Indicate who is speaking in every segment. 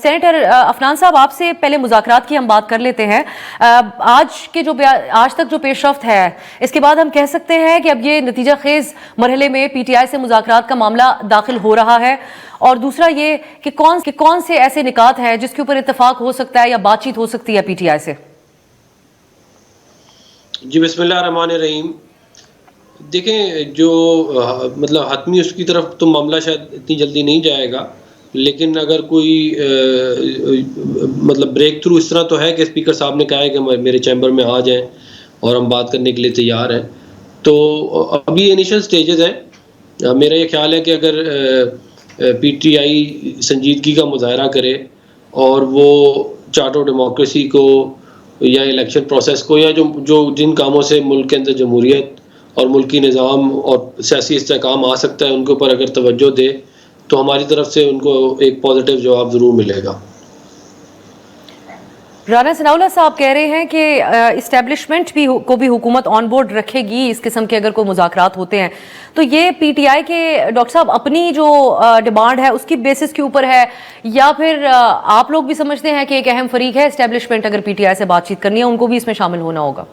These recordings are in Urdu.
Speaker 1: سینیٹر عفنان صاحب، آپ سے پہلے مذاکرات کی ہم بات کر لیتے ہیں. آج تک جو پیش رفت ہے، اس کے بعد ہم کہہ سکتے ہیں کہ اب یہ نتیجہ خیز مرحلے میں پی ٹی آئی سے مذاکرات کا معاملہ داخل ہو رہا ہے. اور دوسرا یہ کہ کون سے ایسے نکات ہیں جس کے اوپر اتفاق ہو سکتا ہے یا بات چیت ہو سکتی ہے پی ٹی آئی سے؟
Speaker 2: جی بسم اللہ الرحمن الرحیم. دیکھیں، جو مطلب حتمی اس کی طرف تو معاملہ شاید اتنی جلدی نہیں جائے گا، لیکن اگر کوئی مطلب بریک تھرو اس طرح تو ہے کہ اسپیکر صاحب نے کہا ہے کہ میرے چیمبر میں آ جائیں اور ہم بات کرنے کے لیے تیار ہیں، تو ابھی انیشل سٹیجز ہیں. میرا یہ خیال ہے کہ اگر پی ٹی آئی سنجیدگی کا مظاہرہ کرے اور وہ چارٹر ڈیموکریسی کو یا الیکشن پروسیس کو یا جو جن کاموں سے ملک کے اندر جمہوریت اور ملکی نظام اور سیاسی استحکام آ سکتا ہے ان کے اوپر اگر توجہ دے تو ہماری طرف سے ان کو ایک پازیٹیو جواب ضرور ملے گا.
Speaker 1: رانا ثناء اللہ صاحب کہہ رہے ہیں کہ اسٹیبلشمنٹ کو بھی حکومت آن بورڈ رکھے گی اس قسم کے اگر کوئی مذاکرات ہوتے ہیں. تو یہ پی ٹی آئی کے ڈاکٹر صاحب اپنی جو ڈیمانڈ ہے اس کی بیسس کے اوپر ہے، یا پھر آپ لوگ بھی سمجھتے ہیں کہ ایک اہم فریق ہے اسٹیبلشمنٹ، اگر پی ٹی آئی سے بات چیت کرنی ہے ان کو بھی اس میں شامل ہونا ہوگا؟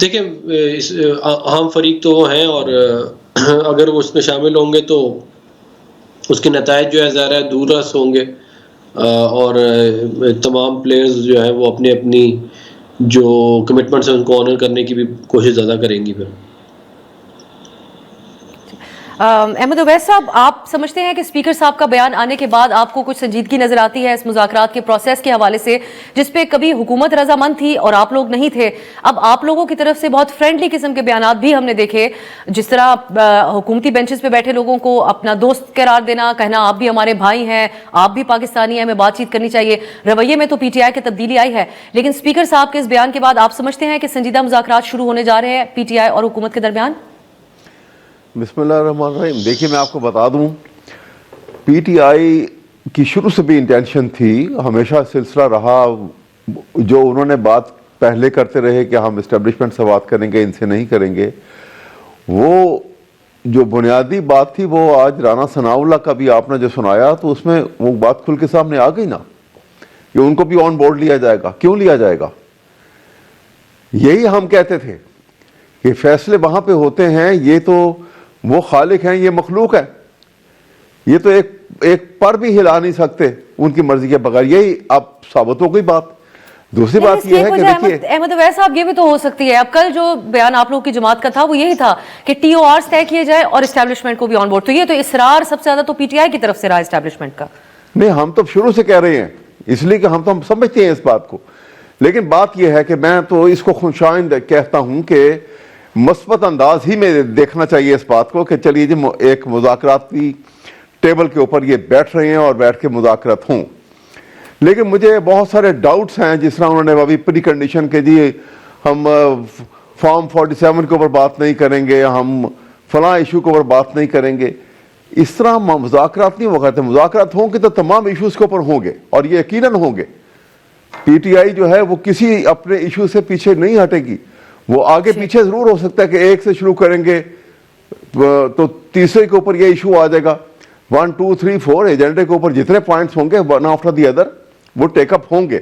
Speaker 2: دیکھیں، اہم فریق تو وہ ہیں، اور اگر وہ اس میں شامل ہوں گے تو اس کے نتائج جو ہے ظاہر ہے دور رس ہوں گے، اور تمام پلیئرز جو ہیں وہ اپنی اپنی جو کمٹمنٹس ہیں ان کو آنر کرنے کی بھی کوشش زیادہ کریں گی. پھر
Speaker 1: احمد اویس صاحب، آپ سمجھتے ہیں کہ اسپیکر صاحب کا بیان آنے کے بعد آپ کو کچھ سنجیدگی نظر آتی ہے اس مذاکرات کے پروسیس کے حوالے سے، جس پہ کبھی حکومت رضامند تھی اور آپ لوگ نہیں تھے؟ اب آپ لوگوں کی طرف سے بہت فرینڈلی قسم کے بیانات بھی ہم نے دیکھے، جس طرح حکومتی بینچز پہ بیٹھے لوگوں کو اپنا دوست قرار دینا، کہنا آپ بھی ہمارے بھائی ہیں، آپ بھی پاکستانی ہیں، ہمیں بات چیت کرنی چاہیے. رویے میں تو پی ٹی آئی کی تبدیلی آئی ہے، لیکن اسپیکر صاحب کے اس بیان کے بعد آپ سمجھتے ہیں کہ سنجیدہ مذاکرات شروع ہونے جا رہے ہیں پی ٹی آئی اور حکومت کے درمیان؟
Speaker 3: بسم اللہ الرحمن الرحیم. دیکھیے، میں آپ کو بتا دوں، پی ٹی آئی کی شروع سے بھی انٹینشن تھی، ہمیشہ سلسلہ رہا، جو انہوں نے بات پہلے کرتے رہے کہ ہم اسٹیبلشمنٹ سے بات کریں گے، ان سے نہیں کریں گے، وہ جو بنیادی بات تھی وہ آج رانا ثناء اللہ کا بھی آپ نے جو سنایا تو اس میں وہ بات کھل کے سامنے آ گئی نا کہ ان کو بھی آن بورڈ لیا جائے گا. کیوں لیا جائے گا؟ یہی ہم کہتے تھے کہ فیصلے وہاں پہ ہوتے ہیں، یہ تو وہ خالق ہیں، یہ مخلوق ہے، یہ تو ایک پر بھی ہلا نہیں سکتے ان کی مرضی کے بغیر. یہی اب ثابت ہو گئی بات. دوسری بات یہ ہے کہ دیکھیے
Speaker 1: احمد اویس صاحب، یہ بھی تو ہو سکتی ہے، اب کل جو بیان آپ لوگوں کی جماعت کا تھا وہ یہی تھا کہ ٹی او آرز طے کیے جائے اور اسٹیبلشمنٹ کو بھی آن بورڈ. تو یہ تو اصرار سب سے زیادہ تو پی ٹی آئی کی طرف سے رہا اسٹیبلشمنٹ کا.
Speaker 3: نہیں، ہم تو شروع سے کہہ رہے ہیں، اس لیے کہ ہم سمجھتے ہیں اس بات کو. لیکن بات یہ ہے کہ میں تو اس کو خوشائند کہتا ہوں کہ مثبت انداز ہی میں دیکھنا چاہیے اس بات کو کہ چلیے جی ایک مذاکراتی ٹیبل کے اوپر یہ بیٹھ رہے ہیں اور بیٹھ کے مذاکرات ہوں. لیکن مجھے بہت سارے ڈاؤٹس ہیں، جس طرح انہوں نے ابھی پری کنڈیشن کے جی ہم فارم 47 کے اوپر بات نہیں کریں گے، ہم فلاں ایشو کے اوپر بات نہیں کریں گے. اس طرح مذاکرات نہیں ہو گئے. مذاکرات ہوں گے تو تمام ایشوز کے اوپر ہوں گے اور یہ یقیناً ہوں گے. پی ٹی آئی جو ہے وہ کسی اپنے ایشو سے پیچھے نہیں ہٹے گی. وہ آگے پیچھے ضرور ہو سکتا ہے کہ ایک سے شروع کریں گے تو تیسرے کے اوپر یہ ایشو آ جائے گا. 1 2 3 4 ایجنڈے کے اوپر جتنے پوائنٹس ہوں گے ون آفٹر دی ادر وہ ٹیک اپ ہوں گے.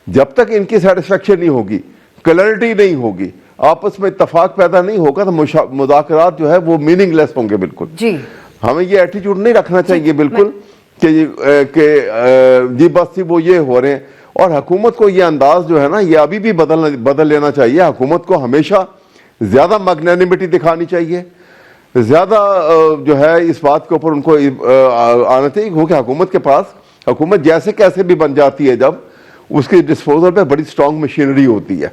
Speaker 3: جب تک ان کی سیٹسفیکشن نہیں ہوگی، کلیئرٹی نہیں ہوگی، آپس میں اتفاق پیدا نہیں ہوگا تو مذاکرات جو ہے وہ میننگ لیس ہوں گے. بالکل ہمیں یہ ایٹیٹیوڈ نہیں رکھنا چاہیے بالکل کہ جی بس وہ یہ ہو رہے ہیں. اور حکومت کو یہ انداز جو ہے نا یہ ابھی بھی بدل لینا چاہیے. حکومت کو ہمیشہ زیادہ میگنینمٹی دکھانی چاہیے، زیادہ جو ہے اس بات کے اوپر ان کو آنا چاہیے، کیونکہ حکومت کے پاس حکومت جیسے کیسے بھی بن جاتی ہے جب اس کی ڈسپوزل پہ بڑی اسٹرانگ مشینری ہوتی ہے،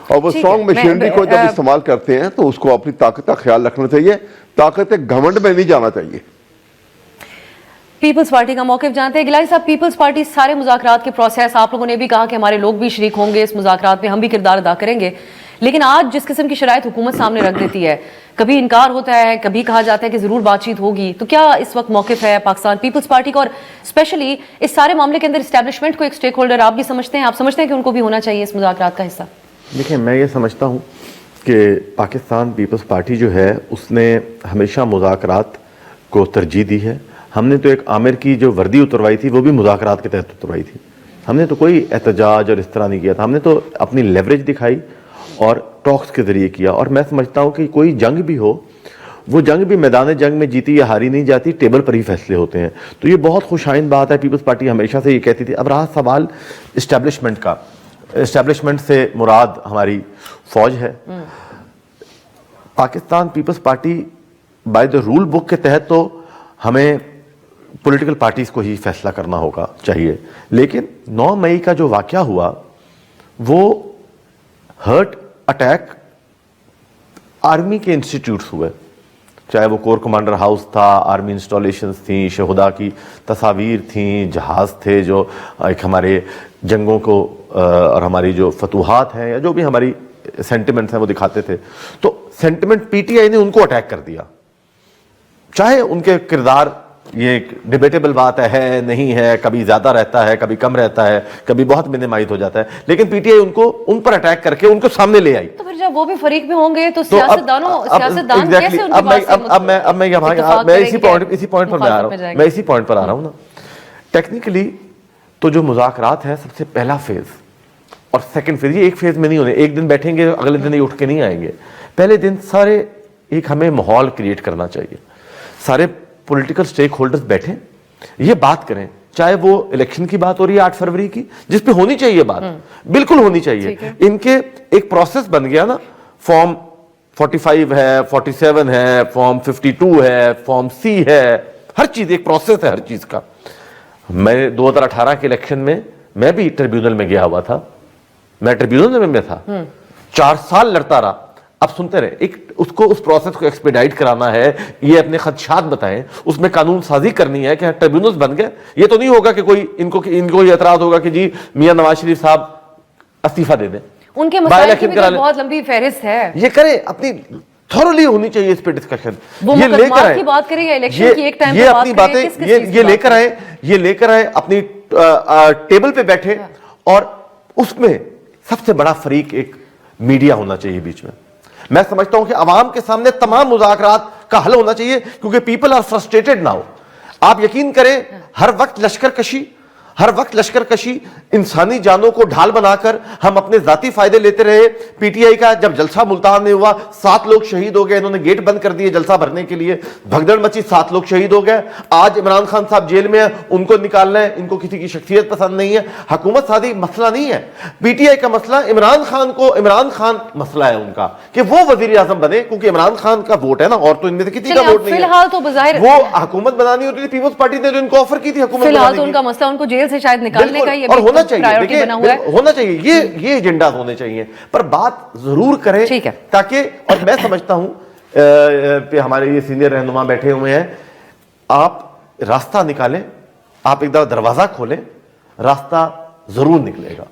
Speaker 3: اور وہ اسٹرانگ مشینری کو جب استعمال کرتے ہیں تو اس کو اپنی طاقت کا خیال رکھنا چاہیے. طاقت گھمنڈ میں نہیں جانا چاہیے.
Speaker 1: پیپلز پارٹی کا موقف جانتے ہیں. گیلانی صاحب، پیپلز پارٹی سارے مذاکرات کے پروسیس، آپ لوگوں نے بھی کہا کہ ہمارے لوگ بھی شریک ہوں گے اس مذاکرات میں، ہم بھی کردار ادا کریں گے، لیکن آج جس قسم کی شرائط حکومت سامنے رکھ دیتی ہے، کبھی انکار ہوتا ہے، کبھی کہا جاتا ہے کہ ضرور بات چیت ہوگی، تو کیا اس وقت موقف ہے پاکستان پیپلز پارٹی کا؟ اور اسپیشلی اس سارے معاملے کے اندر اسٹیبلشمنٹ کو ایک اسٹیک ہولڈر آپ بھی سمجھتے ہیں، آپ سمجھتے ہیں کہ ان کو بھی ہونا چاہیے اس مذاکرات کا حصہ؟
Speaker 4: دیکھیں، میں یہ سمجھتا ہوں کہ پاکستان پیپلز پارٹی جو ہے اس نے ہمیشہ مذاکرات کو ترجیح دی ہے. ہم نے تو ایک عامر کی جو وردی اتروائی تھی وہ بھی مذاکرات کے تحت اتروائی تھی. ہم نے تو کوئی احتجاج اور اس طرح نہیں کیا تھا. ہم نے تو اپنی لیوریج دکھائی اور ٹاکس کے ذریعے کیا. اور میں سمجھتا ہوں کہ کوئی جنگ بھی ہو, وہ جنگ بھی میدان جنگ میں جیتی یا ہاری نہیں جاتی, ٹیبل پر ہی فیصلے ہوتے ہیں. تو یہ بہت خوش آئند بات ہے. پیپلز پارٹی ہمیشہ سے یہ کہتی تھی. اب رہا سوال اسٹیبلشمنٹ کا, اسٹیبلشمنٹ سے مراد ہماری فوج ہے. Pakistan Peoples Party by the rule book کے تحت تو ہمیں پولیٹیکل پارٹیز کو ہی فیصلہ کرنا ہوگا چاہیے, لیکن 9 مئی کا جو واقعہ ہوا وہ ہرٹ اٹیک آرمی کے انسٹیٹیوٹس ہوئے, چاہے وہ کور کمانڈر ہاؤس تھا, آرمی انسٹالیشنز تھیں, شہداء کی تصاویر تھیں, جہاز تھے جو ایک ہمارے جنگوں کو اور ہماری جو فتوحات ہیں یا جو بھی ہماری سینٹیمنٹس ہیں وہ دکھاتے تھے. تو سینٹیمنٹ پی ٹی آئی نے ان کو اٹیک کر دیا, چاہے ان کے کردار یہ ایک ڈیبیٹیبل بات ہے نہیں ہے, کبھی زیادہ رہتا ہے کبھی کم رہتا ہے, کبھی بہت منیمائز ہو جاتا ہے, لیکن P T I in per attack کر کے ان کو سامنے لے آئی.
Speaker 1: تو پھر جب وہ بھی فریق میں ہوں گے تو سیاستدان کیسے ان کے پاس سے
Speaker 4: میں اسی پوائنٹ پر آ رہا ہوں نا. ٹیکنیکلی تو جو مذاکرات ہیں سب سے پہلا فیز اور سیکنڈ فیز, یہ ایک فیز میں نہیں ہونے, ایک دن بیٹھیں گے اگلے دن ہی اٹھ کے نہیں آئیں گے. پہلے دن سارے ایک ہمیں ماحول کریٹ کرنا چاہیے, سارے پولیٹیکل سٹیک ہولڈرز بیٹھیں, یہ بات کریں, چاہے وہ الیکشن کی بات ہو رہی ہے 8 فروری کی جس پہ ہونی چاہیے بات, بالکل ہونی چاہیے. ان کے ایک پروسیس بن گیا نا, فارم 45 ہے, 47 ہے, فارم 52 ہے, فارم سی ہے, ہر چیز ایک پروسیس ہے ہر چیز کا. میں 2018 کے الیکشن میں بھی ٹریبیونل میں گیا ہوا تھا, میں ٹریبیونل میں تھا, 4 سال لڑتا رہا. اب سنتے رہے, اس پروسیس کو ایکسپیڈائٹ کرانا ہے, یہ اپنے خدشات بتائیں, اس میں قانون سازی کرنی ہے کہ ٹریبیونلز بن گئے. یہ تو نہیں ہوگا کہ کوئی ان کو یہ اعتراض ہوگا کہ جی میاں نواز شریف صاحب استعفیٰ دے دیں.
Speaker 1: ان کے مسائل کی بھی بہت لمبی فہرست ہے,
Speaker 4: یہ کریں, اپنی تھورولی ہونی چاہیے اس پہ ڈسکشن.
Speaker 1: وہ مقدمات کی بات کریں یا الیکشن کی ایک ٹائم پہ بات کریں,
Speaker 4: یہ لے کر آئے اپنی ٹیبل پہ بیٹھے. اور اس میں سب سے بڑا فریق ایک میڈیا ہونا چاہیے بیچ میں. میں سمجھتا ہوں کہ عوام کے سامنے تمام مذاکرات کا حل ہونا چاہیے, کیونکہ پیپل آر فرسٹریٹڈ ناؤ. آپ یقین کریں ہر وقت لشکر کشی انسانی جانوں کو ڈھال بنا کر ہم اپنے ذاتی فائدے لیتے رہے. پی ٹی آئی کا جب جلسہ ملتان میں ہوا 7 لوگ شہید ہو گئے, انہوں نے گیٹ بند کر دیے جلسہ بھرنے کے لیے, بھگدڑ مچی, 7 لوگ شہید ہو گئے. آج عمران خان صاحب جیل میں ہیں, ان کو نکالنا ہے, ان کو کسی کی شخصیت پسند نہیں ہے. حکومت سازی مسئلہ نہیں ہے, پی ٹی آئی کا مسئلہ عمران خان مسئلہ ہے ان کا کہ وہ وزیر اعظم بنے, کیونکہ عمران خان کا ووٹ ہے نا, اور تو ان میں سے کسی کا ووٹ نہیں ہے.
Speaker 1: فی الحال تو بظاہر
Speaker 4: وہ حکومت بنانی ہوتی تھی, پیپلز پارٹی نے جو ان کو آفر کی تھی حکومت
Speaker 1: فی الحال تو ان کا مسئلہ ان کو جیل سے شاید نکالنے کا
Speaker 4: اور ہونا چاہیے, یہ ایجنڈا ہونے چاہیے, پر بات ضرور کریں تاکہ. اور میں سمجھتا ہوں ہمارے یہ سینئر رہنما بیٹھے ہوئے ہیں, آپ راستہ نکالیں, آپ ایک دفعہ دروازہ کھولیں, راستہ ضرور نکلے گا.